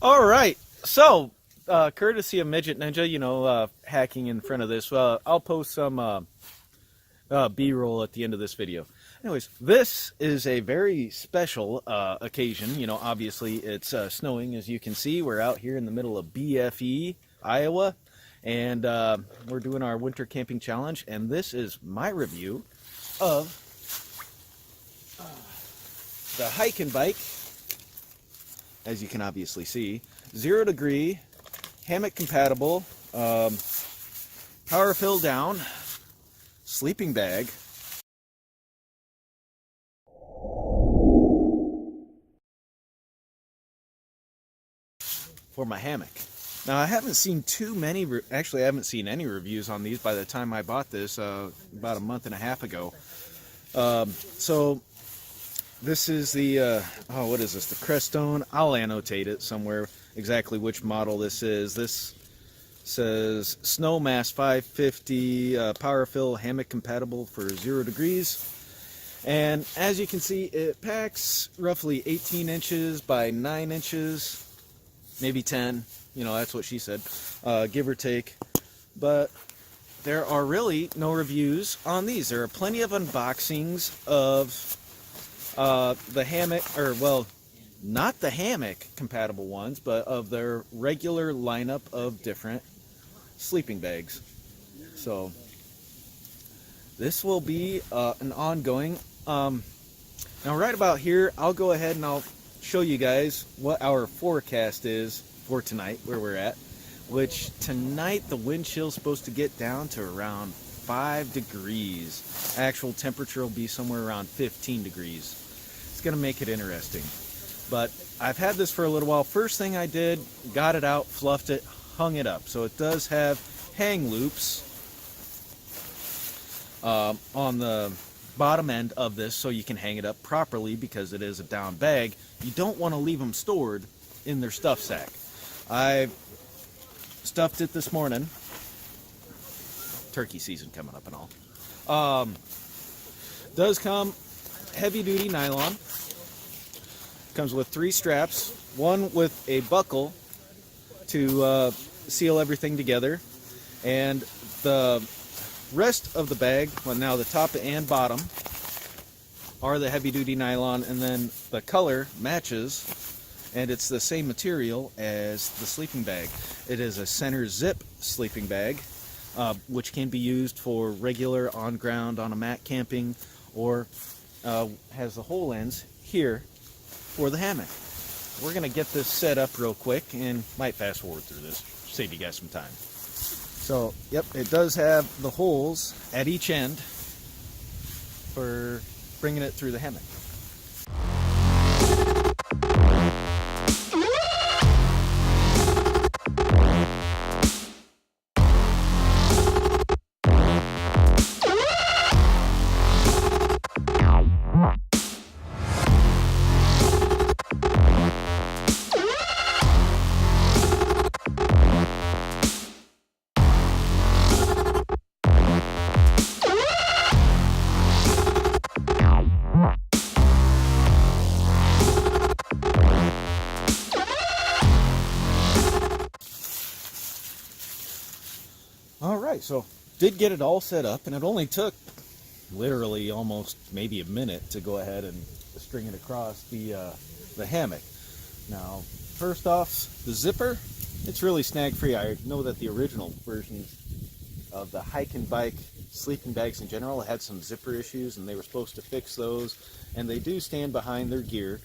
All right. So, courtesy of Midget Ninja, hacking in front of this, I'll post some B-roll at the end of this video. Anyways, this is a very special occasion. Obviously it's snowing, as you can see. We're out here in the middle of BFE, Iowa, and we're doing our winter camping challenge. And this is my review of the Hyke and Byke, as you can obviously see, 0 degree, hammock compatible, power fill down, sleeping bag. For my hammock. Now, I haven't seen too many, actually I haven't seen any reviews on these by the time I bought this about a month and a half ago. So this is the, what is this, the Crestone. I'll annotate it somewhere exactly which model this is. This says Snowmass 550 power fill hammock compatible for 0 degrees. And as you can see, it packs roughly 18 inches by 9 inches. Maybe 10, that's what she said, give or take. But there are really no reviews on these. There are plenty of unboxings of the hammock, or well, not the hammock compatible ones, but of their regular lineup of different sleeping bags. So this will be an ongoing. Now right about here, I'll go ahead and I'll show you guys what our forecast is for tonight, where we're at, which tonight the wind chill is supposed to get down to around 5 degrees. Actual temperature will be somewhere around 15 degrees. It's gonna make it interesting. But I've had this for a little while. First thing I did, got it out, fluffed it, hung it up. So it does have hang loops on the bottom end of this, so you can hang it up properly because it is a down bag. You don't want to leave them stored in their stuff sack. I stuffed it this morning. Turkey season coming up and all. Does come heavy duty nylon. Comes with 3 straps, one with a buckle to seal everything together, and the rest of the bag, well, now the top and bottom are the heavy duty nylon, and then the color matches, and it's the same material as the sleeping bag. It is a center zip sleeping bag, which can be used for regular on ground on a mat camping, or has the hole ends here for the hammock. We're gonna get this set up real quick and might fast forward through this, save you guys some time. So, yep, it does have the holes at each end for bringing it through the hammock. Alright, so did get it all set up, and it only took literally almost maybe a minute to go ahead and string it across the hammock. Now, first off, the zipper, it's really snag free. I know that the original versions of the Hyke and Byke sleeping bags in general had some zipper issues, and they were supposed to fix those, and they do stand behind their gear.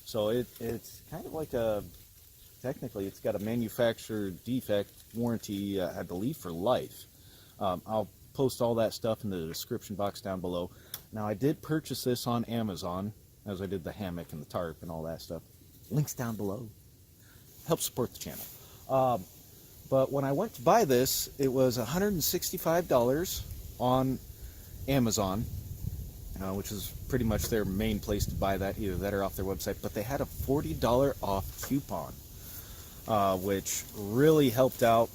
So it's kind of like a, technically it's got a manufacturer defect warranty, I believe, for life. I'll post all that stuff in the description box down below. Now, I did purchase this on Amazon, as I did the hammock and the tarp and all that stuff. Links down below. Help support the channel. But when I went to buy this, it was $165 on Amazon, which is pretty much their main place to buy that, either that or off their website. But they had a $40 off coupon, which really helped out.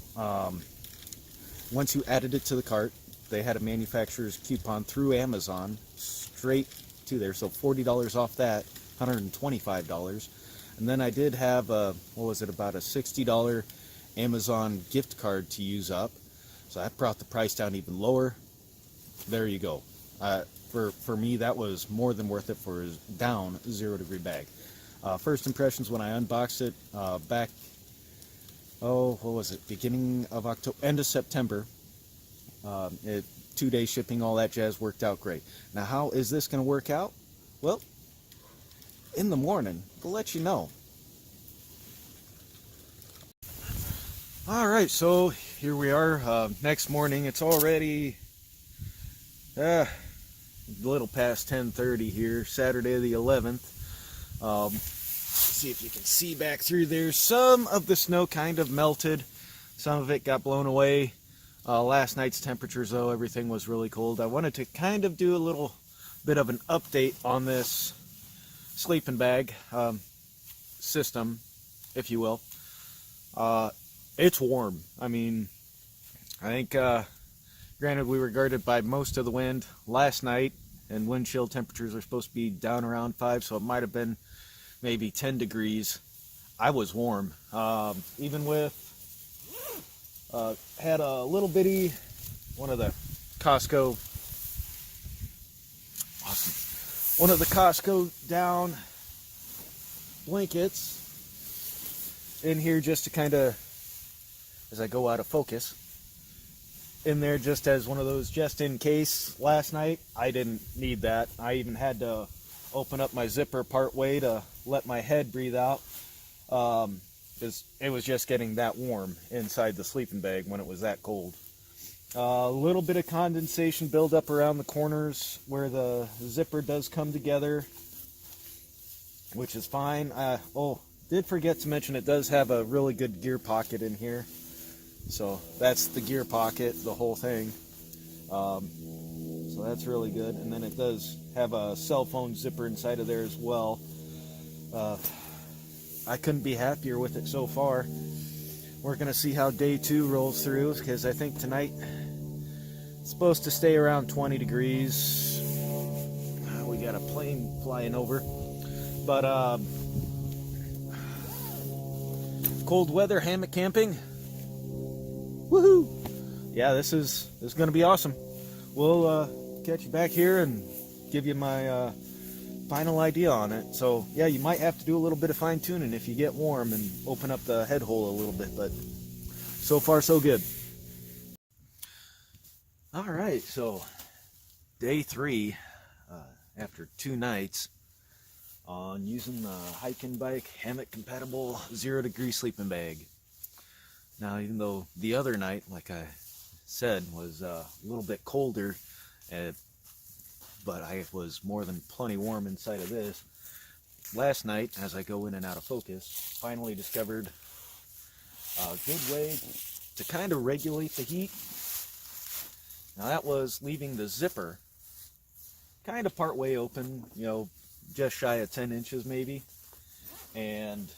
Once you added it to the cart, they had a manufacturer's coupon through Amazon straight to there, so $40 off that, $125. And then I did have a, what was it, about a $60 Amazon gift card to use up. So that brought the price down even lower. There you go. For me, that was more than worth it for a down 0 degree bag. First impressions when I unboxed it back, what was it, beginning of October, end of September. 2-day shipping, all that jazz, worked out great. Now, how is this going to work out? Well, in the morning, we'll let you know. All right, so here we are, next morning. It's already a little past 10:30 here, Saturday the 11th. See if you can see back through there. Some of the snow kind of melted. Some of it got blown away. Last night's temperatures, though, everything was really cold. I wanted to kind of do a little bit of an update on this sleeping bag system, if you will. It's warm. I mean, I think, granted, we were guarded by most of the wind last night, and wind chill temperatures are supposed to be down around 5, so it might have been maybe 10 degrees. I was warm. Even with, had a little bitty, one of the Costco down blankets in here just to kind of, as I go out of focus, in there just as one of those just in case. Last night I didn't need that. I even had to open up my zipper part way to let my head breathe out, because it was just getting that warm inside the sleeping bag when it was that cold. A little bit of condensation buildup around the corners where the zipper does come together, which is fine. Did forget to mention it does have a really good gear pocket in here. So that's the gear pocket, the whole thing. So that's really good. And then it does have a cell phone zipper inside of there as well. I couldn't be happier with it so far. We're going to see how day 2 rolls through, because I think tonight it's supposed to stay around 20 degrees. We got a plane flying over. But cold weather hammock camping. Woohoo! Yeah, this is going to be awesome. We'll catch you back here and give you my final idea on it. So yeah, you might have to do a little bit of fine tuning if you get warm and open up the head hole a little bit, but so far so good. All right, so day 3 after 2 nights on using the Hyke and Byke Hammock Compatible 0 degree sleeping bag. Now, even though the other night, like I said, was a little bit colder, but I was more than plenty warm inside of this. Last night, as I go in and out of focus, finally discovered a good way to kind of regulate the heat. Now, that was leaving the zipper kind of part way open, just shy of 10 inches maybe, and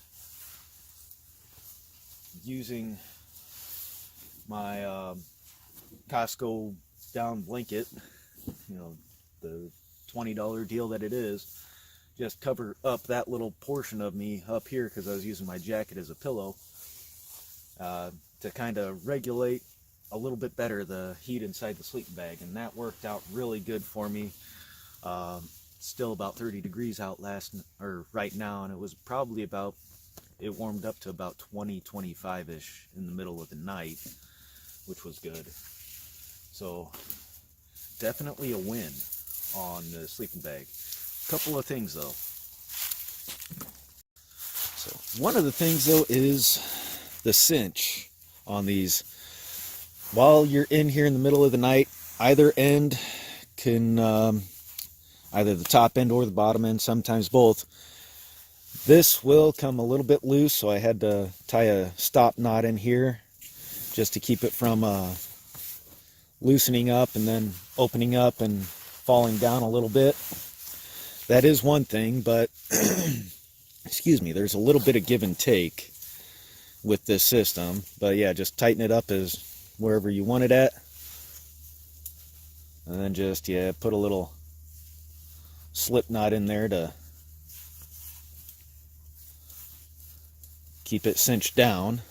using my Costco down blanket, the $20 deal that it is, just cover up that little portion of me up here, because I was using my jacket as a pillow, to kind of regulate a little bit better the heat inside the sleeping bag, and that worked out really good for me. Still about 30 degrees out right now, and it was probably it warmed up to about 25-ish in the middle of the night, which was good. So definitely a win on the sleeping bag. Couple of things though. So one of the things though is the cinch on these. While you're in here in the middle of the night, either end can, either the top end or the bottom end, sometimes both, this will come a little bit loose, so I had to tie a stop knot in here just to keep it from loosening up and then opening up and falling down a little bit. That is one thing, but excuse me, there's a little bit of give and take with this system. But yeah, just tighten it up as wherever you want it at, and then just put a little slip knot in there to keep it cinched down.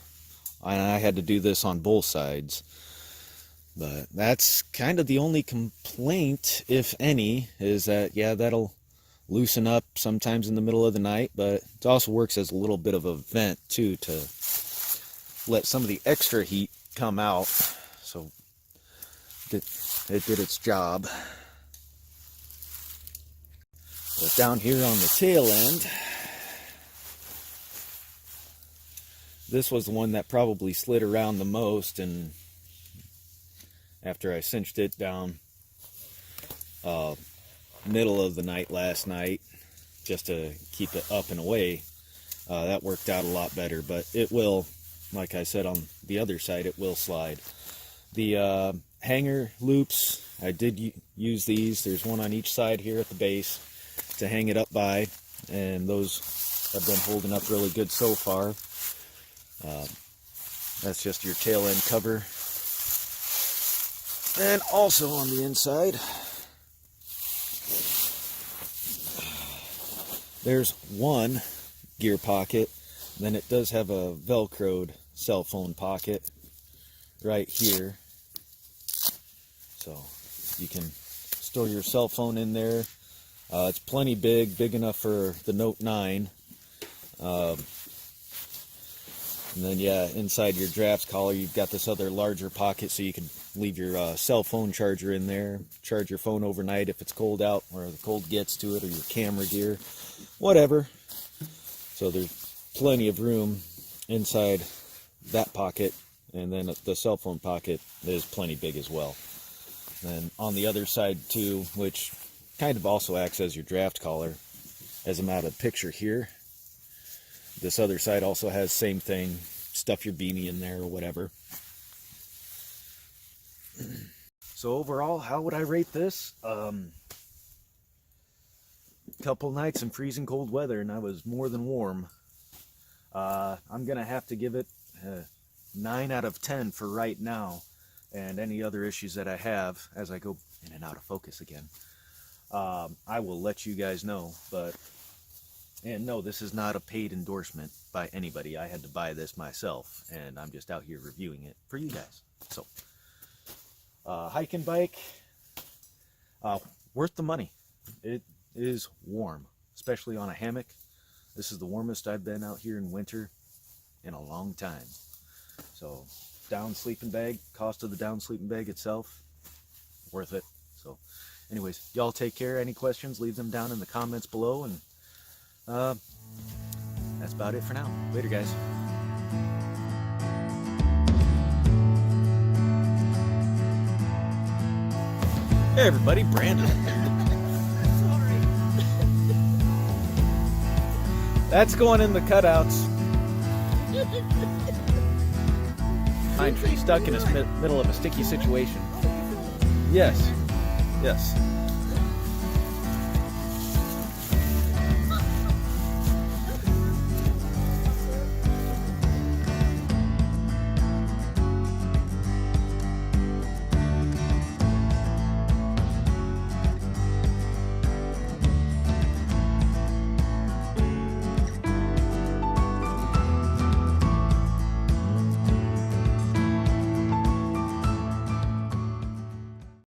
And I had to do this on both sides. But that's kind of the only complaint, if any, is that, yeah, that'll loosen up sometimes in the middle of the night, but it also works as a little bit of a vent, too, to let some of the extra heat come out. So it did its job. But down here on the tail end, this was the one that probably slid around the most, and after I cinched it down middle of the night last night, just to keep it up and away, that worked out a lot better. But it will, like I said on the other side, it will slide. The hanger loops, I did use these. There's one on each side here at the base to hang it up by, and those have been holding up really good so far. That's just your tail end cover. And also on the inside, there's one gear pocket. Then it does have a velcroed cell phone pocket right here. So you can store your cell phone in there. It's plenty big enough for the Note 9. And then, yeah, inside your draft collar, you've got this other larger pocket so you can leave your cell phone charger in there, charge your phone overnight if it's cold out, or the cold gets to it, or your camera gear, whatever. So there's plenty of room inside that pocket, and then the cell phone pocket is plenty big as well. And on the other side too, which kind of also acts as your draft collar, as I'm out of the picture here, this other side also has same thing, stuff your beanie in there or whatever. So overall, how would I rate this? Couple nights in freezing cold weather and I was more than warm. I'm gonna have to give it 9 out of 10 for right now, and any other issues that I have as I go in and out of focus again, I will let you guys know. And no, this is not a paid endorsement by anybody. I had to buy this myself, and I'm just out here reviewing it for you guys. So, Hyke and Byke, worth the money. It is warm, especially on a hammock. This is the warmest I've been out here in winter in a long time. So, down sleeping bag, cost of the down sleeping bag itself, worth it. So, anyways, y'all take care. Any questions, leave them down in the comments below, and that's about it for now. Later, guys. Hey, everybody, Brandon. Sorry. That's going in the cutouts. Pine tree stuck in the middle of a sticky situation. Yes. Yes.